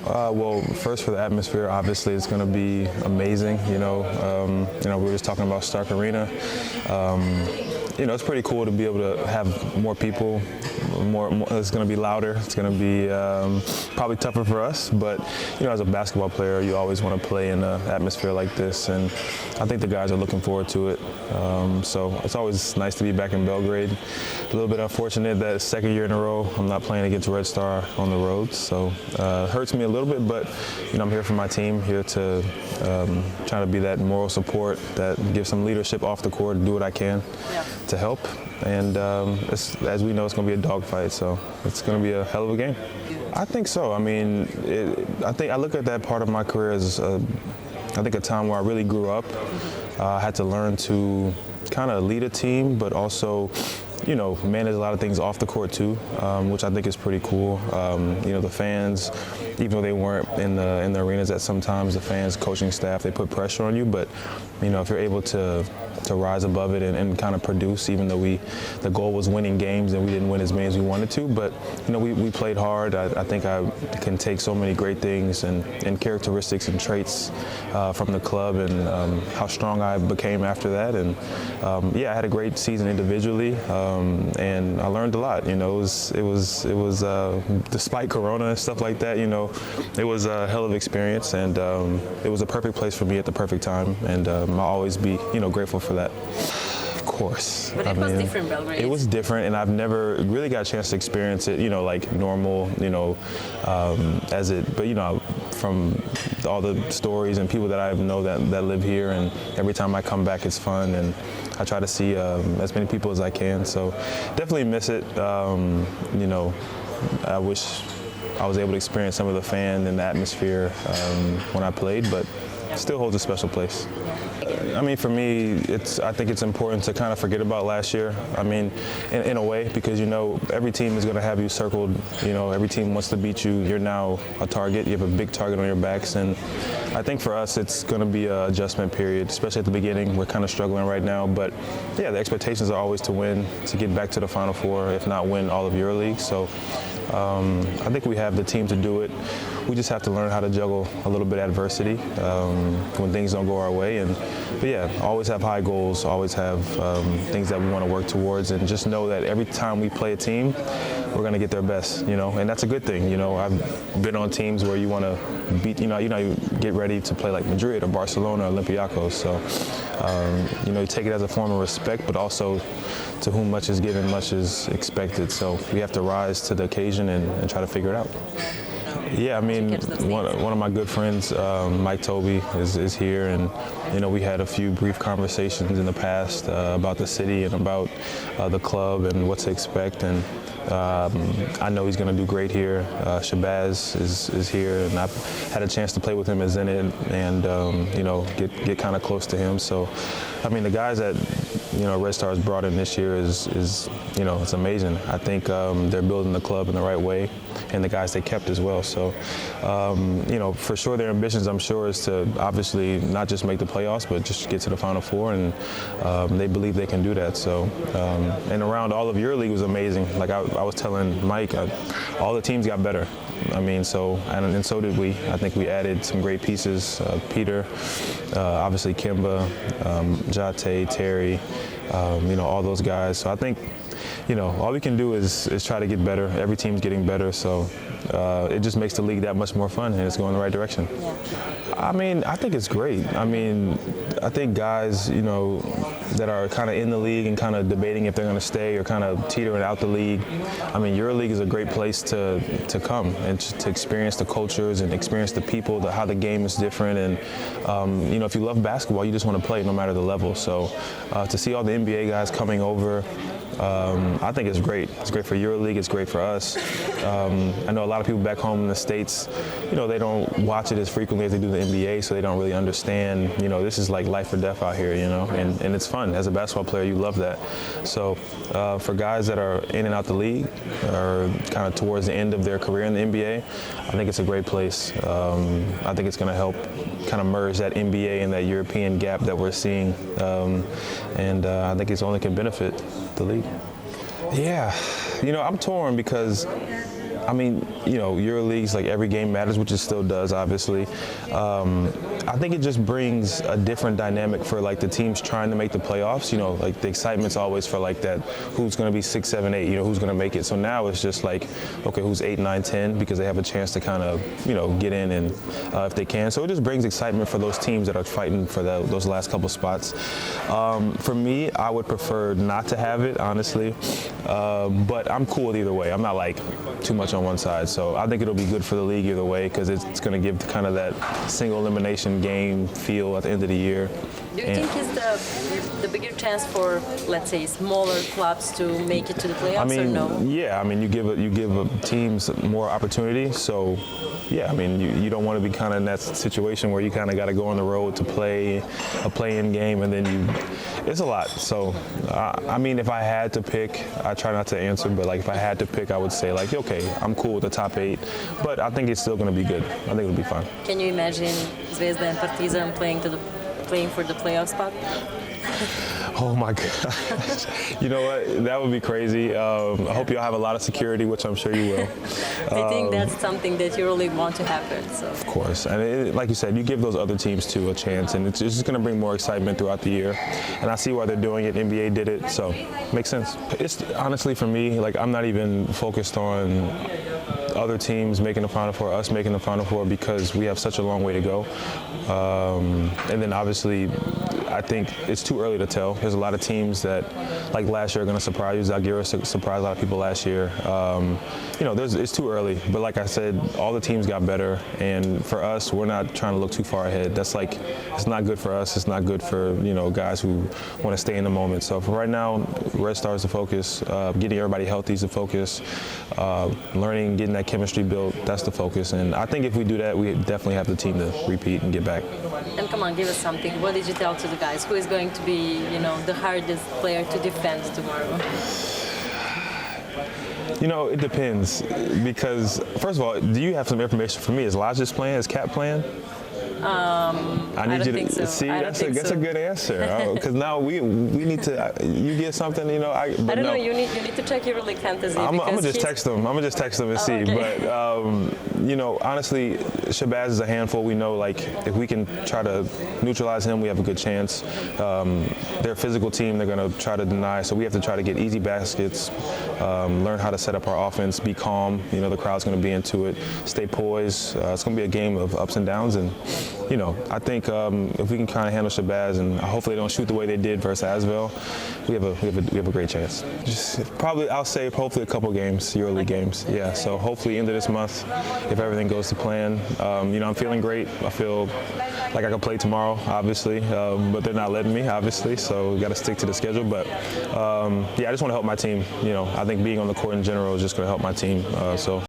Well, first for the atmosphere, obviously it's going to be amazing. We were just talking about Stark Arena. It's pretty cool to be able to have more people. More, it's going to be louder. It's going to be probably tougher for us. But as a basketball player, you always want to play in an atmosphere like this, and I think the guys are looking forward to it. So it's always nice to be back in Belgrade. A little bit unfortunate that second year in a row I'm not playing against Red Star on the road, so it hurts me a little bit. But I'm here for my team, here to try to be that moral support, that give some leadership off the court, do what I can to help. And as we know, it's going to be a dogfight, so it's going to be a hell of a game. I think so. I mean, I look at that part of my career as a time where I really grew up. I had to learn to kind of lead a team, but also, manage a lot of things off the court too, which I think is pretty cool. The fans, even though they weren't in the arenas at sometimes, the fans, coaching staff, they put pressure on you. But if you're able to rise above it and kind of produce, even though the goal was winning games and we didn't win as many as we wanted to, but we played hard. I think I can take so many great things and characteristics and traits from the club and how strong I became after that. And I had a great season individually, and I learned a lot. It was despite Corona and stuff like that, it was a hell of an experience, and it was a perfect place for me at the perfect time, and I'll always be grateful for that. Of course. But it was different, Belgrade. It was different, and I've never really got a chance to experience it, like normal, as it, but from all the stories and people that I know that live here, and every time I come back it's fun, and I try to see as many people as I can, so definitely miss it. I wish I was able to experience some of the fan and the atmosphere when I played, but still holds a special place. I mean, for me, I think it's important to kind of forget about last year. I mean, in a way, because every team is going to have you circled. Every team wants to beat you. You're now a target. You have a big target on your backs, and I think for us, it's going to be an adjustment period, especially at the beginning. We're kind of struggling right now, but yeah, the expectations are always to win, to get back to the Final Four, if not win all of EuroLeague. So I think we have the team to do it. We just have to learn how to juggle a little bit of adversity when things don't go our way. But yeah, always have high goals, always have things that we want to work towards, and just know that every time we play a team, we're going to get their best, and that's a good thing. I've been on teams where you want to beat, you get ready to play like Madrid or Barcelona or Olympiacos. So, you take it as a form of respect, but also to whom much is given, much is expected. So we have to rise to the occasion and try to figure it out. Yeah, I mean, one of my good friends, Mike Toby, is here, and we had a few brief conversations in the past about the city and about the club and what to expect, and I know he's going to do great here. Shabazz is here, and I've had a chance to play with him as in it, and get kind of close to him. So, I mean, the guys that Red Stars brought in this year is it's amazing. I think they're building the club in the right way, and the guys they kept as well. So, for sure their ambitions, I'm sure, is to obviously not just make the playoffs, but just get to the Final Four, and they believe they can do that. So, and around all of EuroLeague was amazing. Like I was telling Mike, all the teams got better. I mean, and so did we. I think we added some great pieces. Peter, obviously Kimba, Jate, Terry, all those guys. So I think, all we can do is try to get better. Every team's getting better, so it just makes the league that much more fun, and it's going the right direction. Yeah. I mean, I think it's great. I mean, I think guys, that are kind of in the league and kind of debating if they're going to stay or kind of teetering out the league. I mean, EuroLeague is a great place to come and to experience the cultures and experience the people, how the game is different. And, if you love basketball, you just want to play no matter the level. So to see all the NBA guys coming over, I think it's great. It's great for EuroLeague. It's great for us. I know a lot of people back home in the States, they don't watch it as frequently as they do the NBA, so they don't really understand, this is like life or death out here, and it's fun. As a basketball player, you love that. So for guys that are in and out the league or kind of towards the end of their career in the NBA, I think it's a great place. I think it's going to help kind of merge that NBA and that European gap that we're seeing, and I think it's only can benefit the league. Yeah, I'm torn because I mean, you know, EuroLeague's like every game matters, which it still does, obviously. I think it just brings a different dynamic for like the teams trying to make the playoffs. You know, like the excitement's always for like that, who's going to be 6, 7, 8. You know, who's going to make it. So now it's just like, okay, who's 8, 9, 10, because they have a chance to kind of, you know, get in and if they can. So it just brings excitement for those teams that are fighting for those last couple spots. For me, I would prefer not to have it, honestly, but I'm cool with either way. I'm not like too much on one side, so I think it'll be good for the league either way because it's going to give kind of that single elimination game feel at the end of the year. Do you think it's the bigger chance for, let's say, smaller clubs to make it to the playoffs, or no? Yeah, I mean, you give teams more opportunity, so yeah, I mean, you don't want to be kind of in that situation where you kind of got to go on the road to play a play-in game, and then it's a lot. So, I mean, if I had to pick, I try not to answer, but like if I had to pick, I would say like, okay, I'm cool with the top 8, but I think it's still going to be good. I think it'll be fun. Can you imagine Zvezda and Partizan playing for the playoff spot? Oh my God! You know what? That would be crazy. I hope you'll have a lot of security, which I'm sure you will. I think that's something that you really want to happen. So. Of course, and like you said, you give those other teams too a chance, and it's just going to bring more excitement throughout the year. And I see why they're doing it. NBA did it, so makes sense. It's honestly for me, like I'm not even focused on other teams making the Final Four, us making the Final Four, because we have such a long way to go. And then obviously, I think it's too early to tell. There's a lot of teams that, like last year, are going to surprise you. Zalgiris surprised a lot of people last year. You know, it's too early. But like I said, all the teams got better. And for us, we're not trying to look too far ahead. That's like, it's not good for us. It's not good for, you know, guys who want to stay in the moment. So for right now, Red Star is the focus. Getting everybody healthy is the focus. Learning, getting that chemistry built, that's the focus. And I think if we do that, we definitely have the team to repeat and get back. And come on, give us something. What did you tell to the guys? Who is going to be, you know, the hardest player to defend tomorrow? You know, it depends. Because, first of all, do you have some information for me? Is Lodges playing? Is Cat playing? I need you to see. That's a good answer. Because now we need to. You get something, you know. I don't know. You need to check your league fantasy. I'm gonna just text them. I'm gonna just text them and see. Okay. But you know, honestly, Shabazz is a handful. We know, like, if we can try to neutralize him, we have a good chance. They're a physical team. They're gonna try to deny. So we have to try to get easy baskets. Learn how to set up our offense. Be calm. You know, the crowd's gonna be into it. Stay poised. It's gonna be a game of ups and downs. And you know, I think if we can kind of handle Shabazz and hopefully they don't shoot the way they did versus Asvel, we have a great chance. Just probably, I'll say hopefully a couple games, EuroLeague games. Yeah, so hopefully end of this month, if everything goes to plan. You know, I'm feeling great. I feel like I can play tomorrow, obviously, but they're not letting me, obviously, so we got to stick to the schedule. But yeah, I just want to help my team. You know, I think being on the court in general is just going to help my team. So.